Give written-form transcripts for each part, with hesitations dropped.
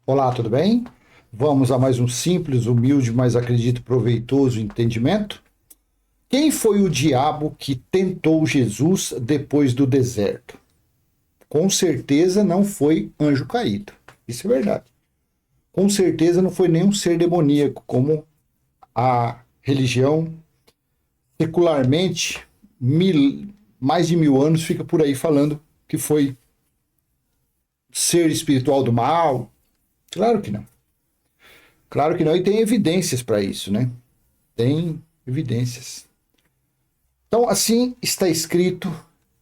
Olá, tudo bem? Vamos a mais um simples, humilde, mas acredito proveitoso entendimento. Quem foi o diabo que tentou Jesus depois do deserto? Com certeza não foi anjo caído. Isso é verdade. Com certeza não foi nenhum ser demoníaco, como a religião secularmente, mais de 1000 anos, fica por aí falando que foi ser espiritual do mal. Claro que não. Claro que não, e tem evidências para isso, né? Tem evidências. Então, assim está escrito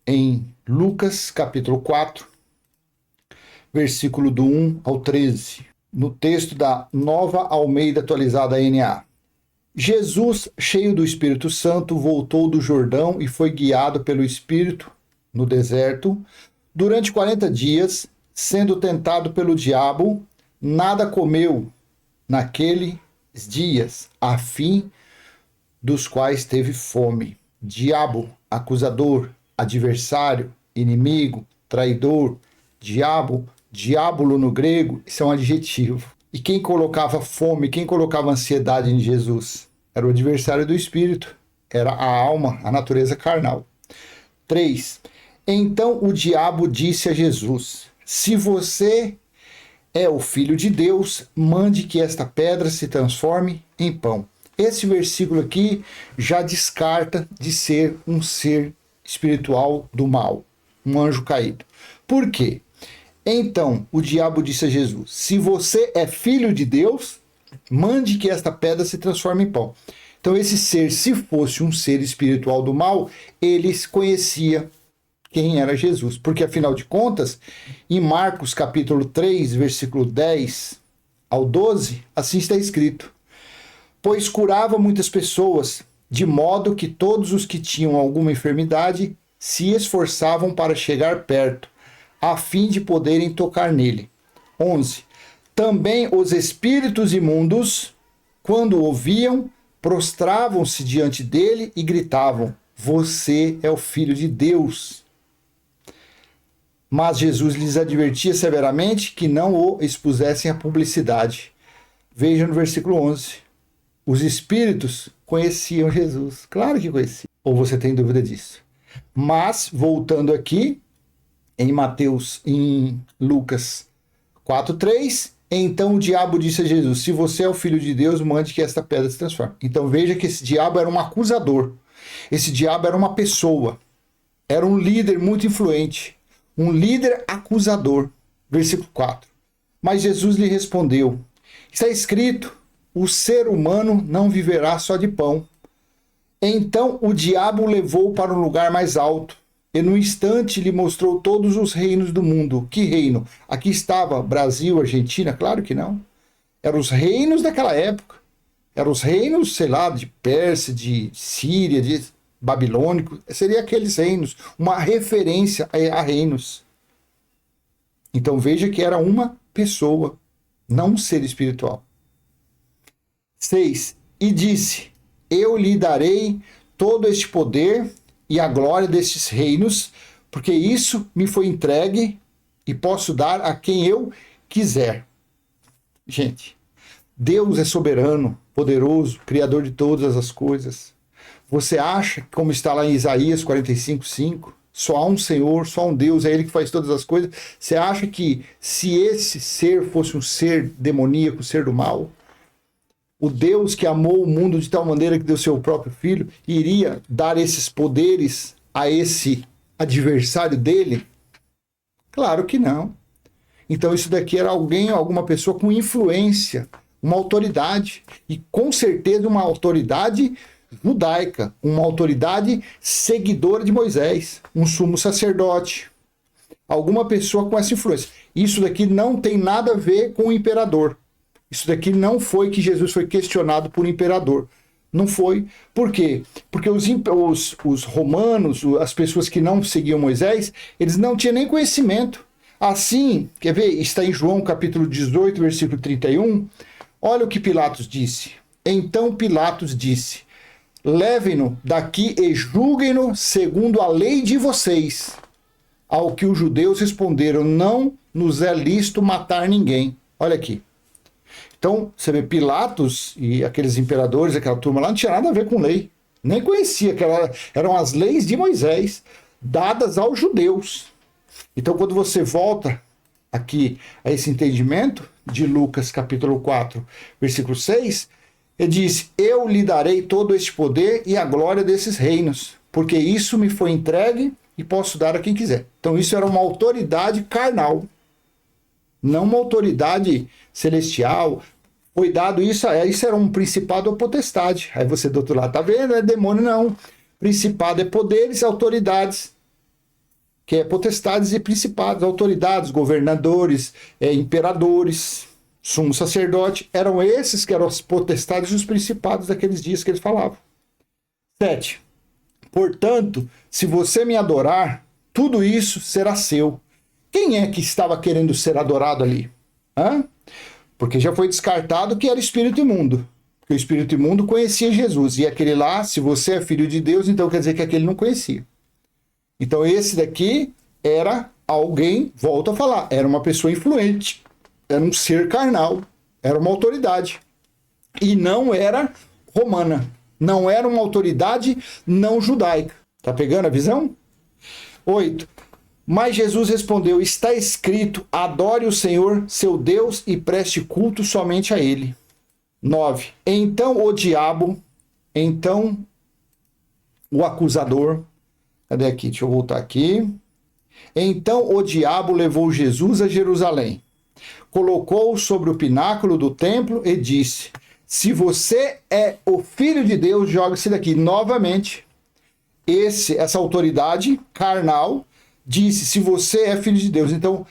em Lucas, capítulo 4, versículo do 1 ao 13, no texto da Nova Almeida Atualizada NA. Jesus, cheio do Espírito Santo, voltou do Jordão e foi guiado pelo Espírito no deserto. Durante 40 dias, sendo tentado pelo diabo, nada comeu naqueles dias, a fim dos quais teve fome. Diabo, acusador, adversário, inimigo, traidor, diabo, diábulo no grego, isso é um adjetivo. E quem colocava fome, quem colocava ansiedade em Jesus? Era o adversário do espírito, era a alma, a natureza carnal. 3. Então o diabo disse a Jesus: se você é o Filho de Deus, mande que esta pedra se transforme em pão. Esse versículo aqui já descarta de ser um ser espiritual do mal, um anjo caído. Por quê? Então o diabo disse a Jesus: se você é filho de Deus, mande que esta pedra se transforme em pão. Então esse ser, se fosse um ser espiritual do mal, ele conhecia quem era Jesus. Porque, afinal de contas, em Marcos capítulo 3, versículo 10 ao 12, assim está escrito: pois curava muitas pessoas, de modo que todos os que tinham alguma enfermidade se esforçavam para chegar perto, a fim de poderem tocar nele. 11. Também os espíritos imundos, quando ouviam, prostravam-se diante dele e gritavam: você é o Filho de Deus. Mas Jesus lhes advertia severamente que não o expusessem à publicidade. Veja no versículo 11. Os espíritos conheciam Jesus. Claro que conheciam. Ou você tem dúvida disso? Mas, voltando aqui, em Lucas 4:3, então o diabo disse a Jesus: se você é o Filho de Deus, mande que esta pedra se transforme. Então veja que esse diabo era um acusador. Esse diabo era uma pessoa. Era um líder muito influente. Um líder acusador. Versículo 4. Mas Jesus lhe respondeu: está escrito, o ser humano não viverá só de pão. Então o diabo o levou para um lugar mais alto, e no instante lhe mostrou todos os reinos do mundo. Que reino? Aqui estava Brasil, Argentina? Claro que não. Eram os reinos daquela época. Eram os reinos, sei lá, de Pérsia, de Síria, de babilônico, seria aqueles reinos, uma referência a reinos. Então veja que era uma pessoa, não um ser espiritual. 6. E disse: eu lhe darei todo este poder e a glória destes reinos, porque isso me foi entregue e posso dar a quem eu quiser. Gente, Deus é soberano, poderoso, criador de todas as coisas. Você acha, como está lá em Isaías 45:5, só há um Senhor, só um Deus, é Ele que faz todas as coisas? Você acha que se esse ser fosse um ser demoníaco, ser do mal, o Deus que amou o mundo de tal maneira que deu seu próprio Filho, iria dar esses poderes a esse adversário dele? Claro que não. Então isso daqui era alguém, alguma pessoa com influência, uma autoridade, e com certeza uma autoridade judaica, uma autoridade seguidora de Moisés, um sumo sacerdote, alguma pessoa com essa influência. Isso daqui não tem nada a ver com o imperador. Isso daqui não foi que Jesus foi questionado por imperador. Não foi. Por quê? Porque os romanos, as pessoas que não seguiam Moisés, eles não tinham nem conhecimento. Assim, quer ver? Está em João capítulo 18, versículo 31. Olha o que Pilatos disse. Então Pilatos disse: levem-no daqui e julguem-no segundo a lei de vocês. Ao que os judeus responderam: não nos é lícito matar ninguém. Olha aqui. Então, você vê Pilatos e aqueles imperadores, aquela turma lá, não tinha nada a ver com lei. Nem conhecia, que eram as leis de Moisés, dadas aos judeus. Então, quando você volta aqui a esse entendimento de Lucas capítulo 4, versículo 6, ele diz: eu lhe darei todo este poder e a glória desses reinos, porque isso me foi entregue e posso dar a quem quiser. Então, isso era uma autoridade carnal, não uma autoridade celestial. Foi dado isso era um principado ou potestade. Aí você do outro lado, tá vendo? É demônio, não. Principado é poderes, autoridades, que é potestades e principados, autoridades, governadores, imperadores, sumo sacerdote. Eram esses que eram as potestades e os principados daqueles dias que eles falavam. 7. Portanto, se você me adorar, tudo isso será seu. Quem é que estava querendo ser adorado ali? Porque já foi descartado que era espírito imundo. Porque o espírito imundo conhecia Jesus. E aquele lá, se você é filho de Deus, então quer dizer que aquele não conhecia. Então esse daqui era alguém, volto a falar, era uma pessoa influente. Era um ser carnal. Era uma autoridade. E não era romana. Não era uma autoridade não judaica. Tá pegando a visão? 8. Mas Jesus respondeu: está escrito, adore o Senhor, seu Deus, e preste culto somente a ele. 9. Então o acusador, cadê aqui? Deixa eu voltar aqui. Então o diabo levou Jesus a Jerusalém, colocou-o sobre o pináculo do templo e disse: se você é o Filho de Deus, joga-se daqui. Novamente, essa autoridade carnal disse: se você é filho de Deus. Então,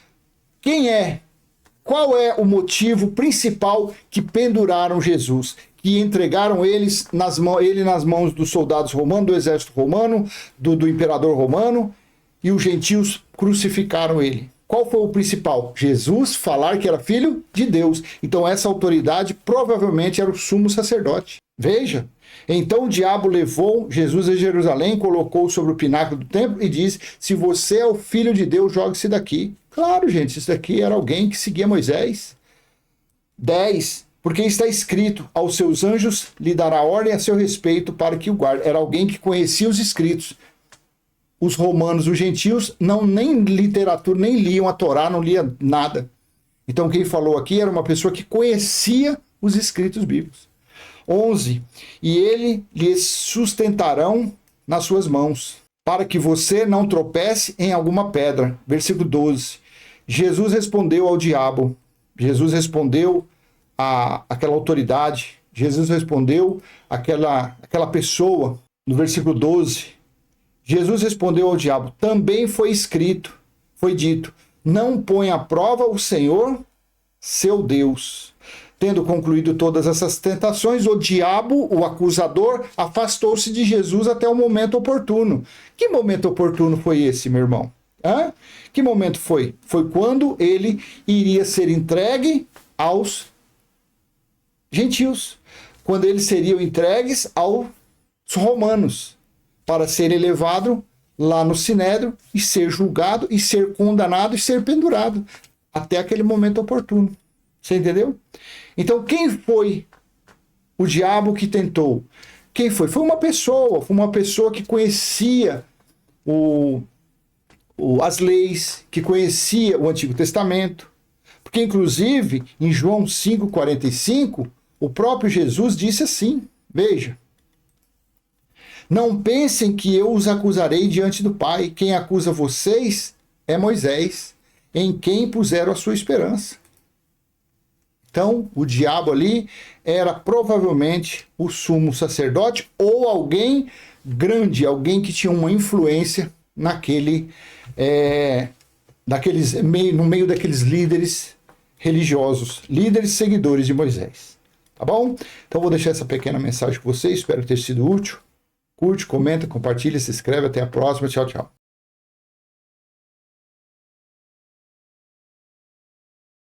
qual é o motivo principal que penduraram Jesus? Que entregaram ele nas mãos dos soldados romanos, do exército romano, do imperador romano, e os gentios crucificaram ele. Qual foi o principal? Jesus falar que era filho de Deus. Então essa autoridade provavelmente era o sumo sacerdote. Veja. Então o diabo levou Jesus a Jerusalém, colocou-o sobre o pináculo do templo e disse: se você é o filho de Deus, jogue-se daqui. Claro, gente, isso daqui era alguém que seguia Moisés. 10. Porque está escrito: aos seus anjos lhe dará ordem a seu respeito para que o guarde. Era alguém que conhecia os escritos. Os romanos, os gentios, nem literatura, nem liam a Torá, não lia nada. Então quem falou aqui era uma pessoa que conhecia os escritos bíblicos. 11. E ele lhes sustentarão nas suas mãos, para que você não tropece em alguma pedra. Versículo 12. Jesus respondeu ao diabo, Jesus respondeu àquela autoridade, Jesus respondeu àquela pessoa. No versículo 12, Jesus respondeu ao diabo: também foi escrito, foi dito, não põe à prova o Senhor, seu Deus. Tendo concluído todas essas tentações, o diabo, o acusador, afastou-se de Jesus até o momento oportuno. Que momento oportuno foi esse, meu irmão? Que momento foi? Foi quando ele iria ser entregue aos gentios. Quando eles seriam entregues aos romanos, para ser elevado lá no Sinédrio e ser julgado e ser condenado e ser pendurado até aquele momento oportuno. Você entendeu? Então, quem foi o diabo que tentou? Quem foi? Foi uma pessoa que conhecia as leis, que conhecia o Antigo Testamento. Porque, inclusive, em João 5,45, o próprio Jesus disse assim, veja: não pensem que eu os acusarei diante do Pai. Quem acusa vocês é Moisés, em quem puseram a sua esperança. Então, o diabo ali era provavelmente o sumo sacerdote ou alguém grande, alguém que tinha uma influência no meio daqueles líderes religiosos, líderes seguidores de Moisés. Tá bom? Então, vou deixar essa pequena mensagem com vocês, espero ter sido útil. Curte, comenta, compartilha, se inscreve. Até a próxima. Tchau, tchau.